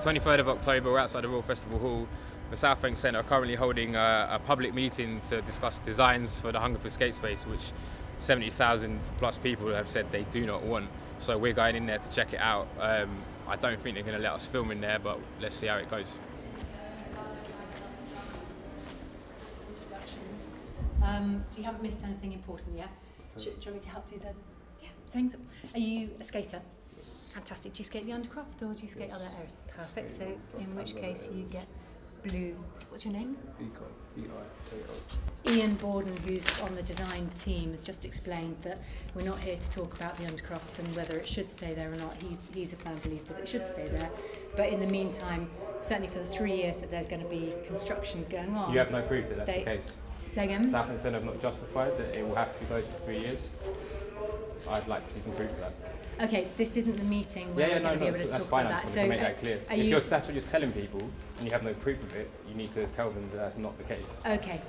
23rd of October, we're outside the Royal Festival Hall. The Southbank Centre are currently holding a public meeting to discuss designs for the Hungerford skate space, which 70,000 plus people have said they do not want. So we're going in there to check it out. I don't think they're going to let us film in there, but let's see how it goes. So you haven't missed anything important yet? Do you want me to help do the things? Are you a skater? Fantastic. Do you skate the Undercroft or do you skate other areas? Perfect. So in which case you get blue. What's your name? Ian Borden, who's on the design team, has just explained that we're not here to talk about the Undercroft and whether it should stay there or not. He's a firm believer that it should stay there. But in the meantime, certainly for the 3 years that there's going to be construction going on. You have no proof that that's the case? Say again? Southbank Centre have not justified that it will have to be closed for 3 years. I'd like to see some proof of that. Okay, this isn't the meeting where we're going to be able to talk about that. So make that clear. If that's what you're telling people and you have no proof of it, you need to tell them that that's not the case. Okay,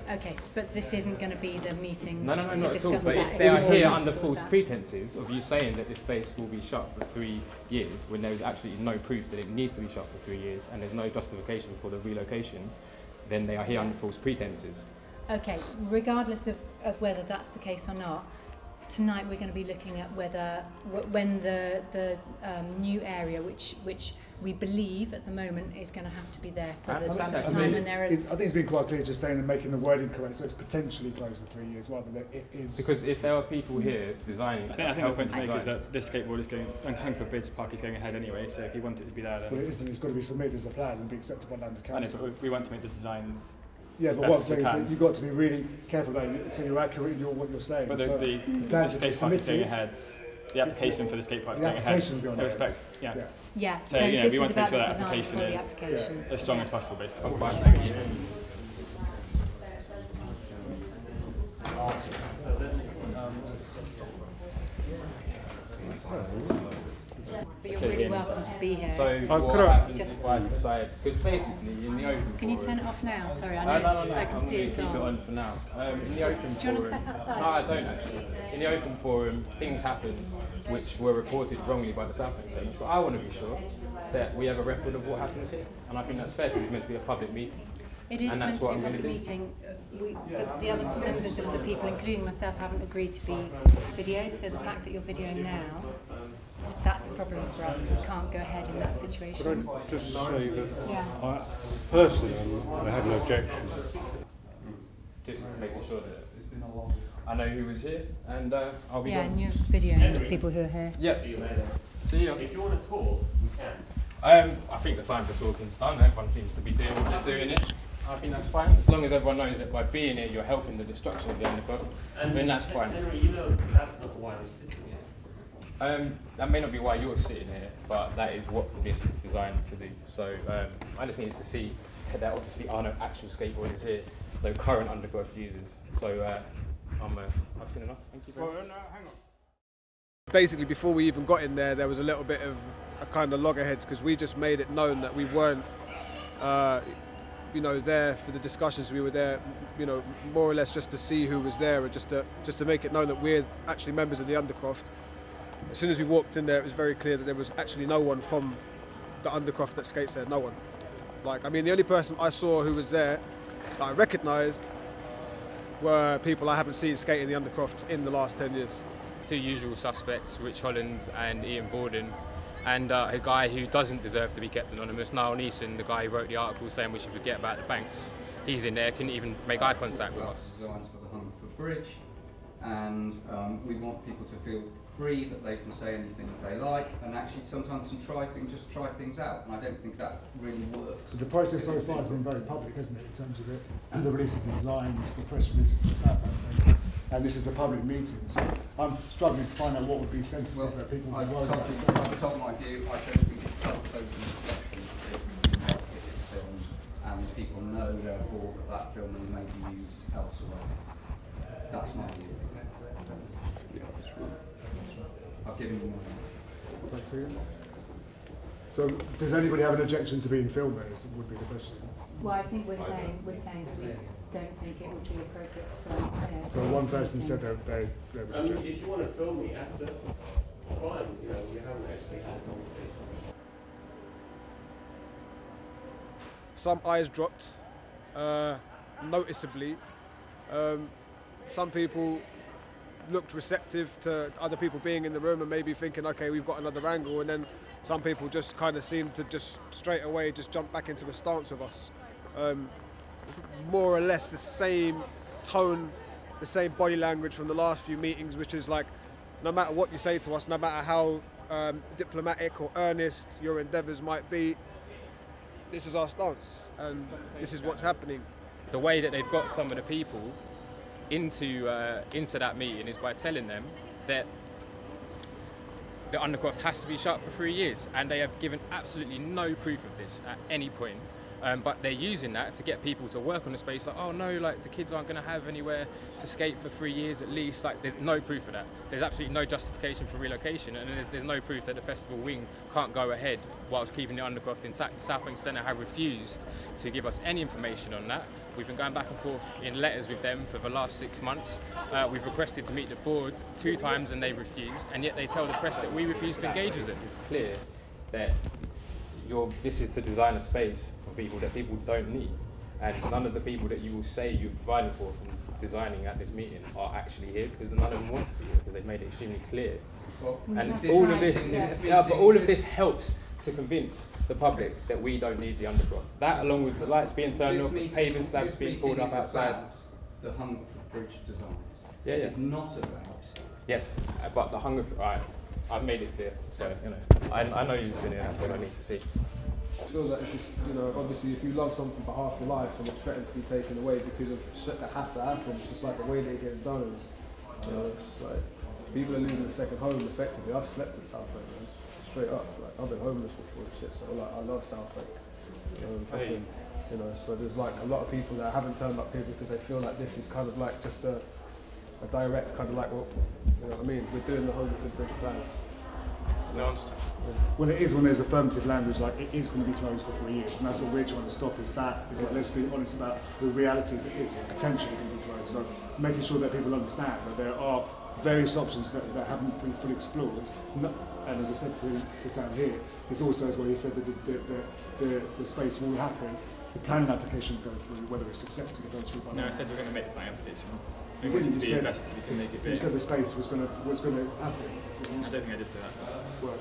but this isn't going to be the meeting to discuss at all. But if they are here under false pretences of you saying that this place will be shut for 3 years, when there is absolutely no proof that it needs to be shut for 3 years and there's no justification for the relocation, then they are here under false pretences. Okay, regardless of whether that's the case or not, tonight we're going to be looking at whether, when the new area, which we believe at the moment is going to have to be there for the time. I think it's been quite clear just saying and making the wording correct, so it's potentially closed for 3 years rather than it is. Because if there are people here designing, I think the point to make is that this skateboard is going, and Hungerford Bridge Park is going ahead anyway. So if you want it to be there, then well, it isn't. It's got to be submitted as a plan and be accepted by land council. And if we want to make the designs. Yeah, but what I'm saying is that you've got to be really careful about it, so you're accurate in what you're saying. But so the skate park is going ahead. The application for the skate park is going ahead. Going ahead. Yeah. So you know, we want to make sure that application is as strong as possible, basically. But you're really welcome to be here. So what happens if I decide, because basically in the open forum... Can you turn it off now? Sorry, I know I can see it's on. I'm going to keep it on for now. In the open forum... Do you want to step outside? No, I don't actually. In the open forum, things happened which were reported wrongly by the Southbank Centre. So I want to be sure that we have a record of what happens here. And I think that's fair because it's meant to be a public meeting. It is meant to be a public meeting. The other members of the people, including myself, haven't agreed to be videoed. So the fact that you're videoing now, that's a problem for us. We can't go ahead in that situation. Could I just say that I personally I have no objection. Just making sure that I know who was here and I'll be gone. And you're videoing the people who are here. Yeah. See you. If you want to talk, we can. I think the time for talking's done. Everyone seems to be doing what they're doing it. I think that's fine. As long as everyone knows that by being here, you're helping the destruction of the Undercroft, then that's fine. Henry, you know that's not why I'm sitting here. That may not be why you're sitting here, but that is what this is designed to do. So I just needed to see that there obviously are no actual skateboarders here, though current Undercroft users. So I've seen enough. Thank you very much. Hang on. Basically, before we even got in there was a little bit of a kind of loggerheads because we just made it known that we weren't, there for the discussions. We were there, more or less just to see who was there and just to make it known that we're actually members of the Undercroft. As soon as we walked in there, it was very clear that there was actually no one from the Undercroft that skates there. No one. The only person I saw who was there that I recognised were people I haven't seen skating the Undercroft in the last 10 years. Two usual suspects, Rich Holland and Ian Borden, and a guy who doesn't deserve to be kept anonymous, Niall Neeson, the guy who wrote the article saying we should forget about the banks. He's in there, couldn't even make eye contact with us. Designs for the Hungerford Bridge, and we want people to feel free that they can say anything that they like, and actually sometimes just try things out. And I don't think that really works. The process so far has been very public, hasn't it, in terms of the release of the designs, the press releases of the Southbank Centre, and this is a public meeting. So I'm struggling to find out what would be sensitive that people would be worried about. I've told my view. I don't think it's open discussion if it's filmed, and people know therefore that film may be used elsewhere. That's my view. I've given you my answer. Thanks, Ian. So, does anybody have an objection to being filmed there? Would be the question. Well, I think we're saying that we don't think it would be appropriate to film there. So one person said they would object. If you want to film me after, fine. We haven't actually had a conversation. some eyes dropped, noticeably. Some people looked receptive to other people being in the room and maybe thinking, okay, we've got another angle, and then some people just kind of seemed to just straight away just jump back into the stance with us. More or less the same tone, the same body language from the last few meetings, which is like, no matter what you say to us, no matter how diplomatic or earnest your endeavours might be, this is our stance and this is what's happening. The way that they've got some of the people into that meeting is by telling them that the Undercroft has to be shut for 3 years, and they have given absolutely no proof of this at any point. But they're using that to get people to work on the space. Like, oh no, like the kids aren't going to have anywhere to skate for 3 years at least. Like, there's no proof of that. There's absolutely no justification for relocation, and there's no proof that the festival wing can't go ahead whilst keeping the Undercroft intact. The Southbank Centre have refused to give us any information on that. We've been going back and forth in letters with them for the last 6 months. We've requested to meet the board 2 times and they've refused, and yet they tell the press that we refuse to engage with them. It's clear that this is the designer space for people that people don't need, and none of the people that you will say you're providing for from designing at this meeting are actually here, because none of them want to be here, because they've made it extremely clear. And all of this but all of this helps to convince the public that we don't need the Undercroft. That, along with the lights being turned off, the pavement slabs being pulled up outside. The Hungerford Bridge designs. Yeah, it is not about. Yes, but the Hungerford. Right, I've made it clear. So I know you've been here. That's all I need to see. It feels like it's just, obviously if you love something for half your life and it's threatened to be taken away because of shit that has to happen, it's just like the way that it gets done is, it's like, people are losing a second home effectively. I've slept at Southbank, man, straight up. Like, I've been homeless before and shit, so like, I love Southbank. So there's like a lot of people that haven't turned up here because they feel like this is kind of like just a direct kind of like, well, you know what I mean? We're doing the Hungerford Bridge plans. No, I understand. Well, it is when there's affirmative language, like it is going to be closed for 3 years, and that's what we're trying to stop. Is that let's be honest about the reality that it's potentially going to be closed. So making sure that people understand that there are various options that haven't been fully explored. And as I said to Sam here, it's also as well he said that the space will happen. The planning application will go through, whether it's accepted or goes through. No, I said we're going to make the planning application. We You want it to didn't, be you invested so we can make it big. You said the space was going to happen. I don't think I did say that.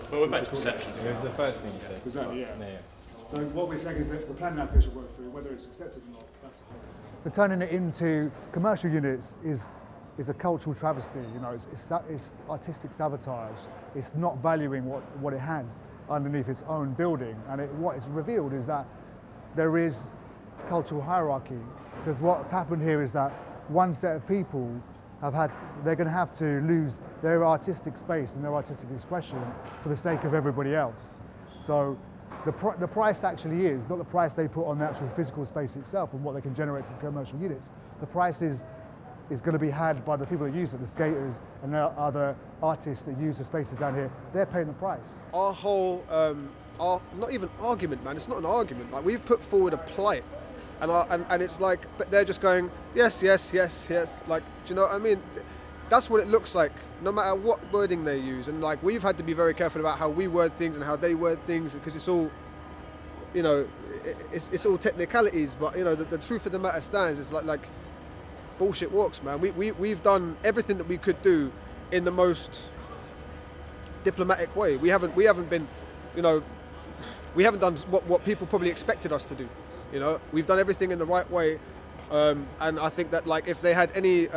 But we're back to perception. It was the first thing you said. Exactly, yeah. Yeah. So what we're saying is that the planning application will work through, whether it's accepted or not, that's the problem. But turning it into commercial units is a cultural travesty. It's artistic sabotage. It's not valuing what it has underneath its own building. And what is revealed is that there is cultural hierarchy, because what's happened here is that one set of people they're going to have to lose their artistic space and their artistic expression for the sake of everybody else. So the price actually is not the price they put on the actual physical space itself and what they can generate from commercial units. The price is going to be had by the people that use it, the skaters and the other artists that use the spaces down here. They're paying the price. Our whole, not even argument, man, it's not an argument. Like, we've put forward a plight. And it's like, but they're just going, yes, yes, yes, yes. Like, do you know what I mean? That's what it looks like, no matter what wording they use. And like, we've had to be very careful about how we word things and how they word things, because it's all, it's all technicalities. But the truth of the matter stands. It's like bullshit walks, man. We've done everything that we could do in the most diplomatic way. We haven't been, we haven't done what people probably expected us to do. We've done everything in the right way, and I think that like if they had any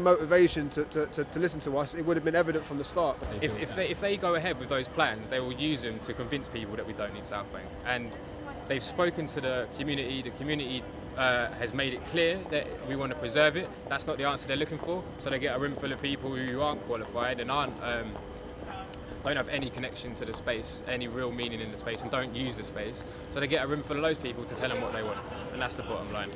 motivation to listen to us, it would have been evident from the start. If they go ahead with those plans, they will use them to convince people that we don't need Southbank. And they've spoken to the community. The community has made it clear that we want to preserve it. That's not the answer they're looking for. So they get a room full of people who aren't qualified and don't have any connection to the space, any real meaning in the space, and don't use the space. So they get a room full of those people to tell them what they want, and that's the bottom line.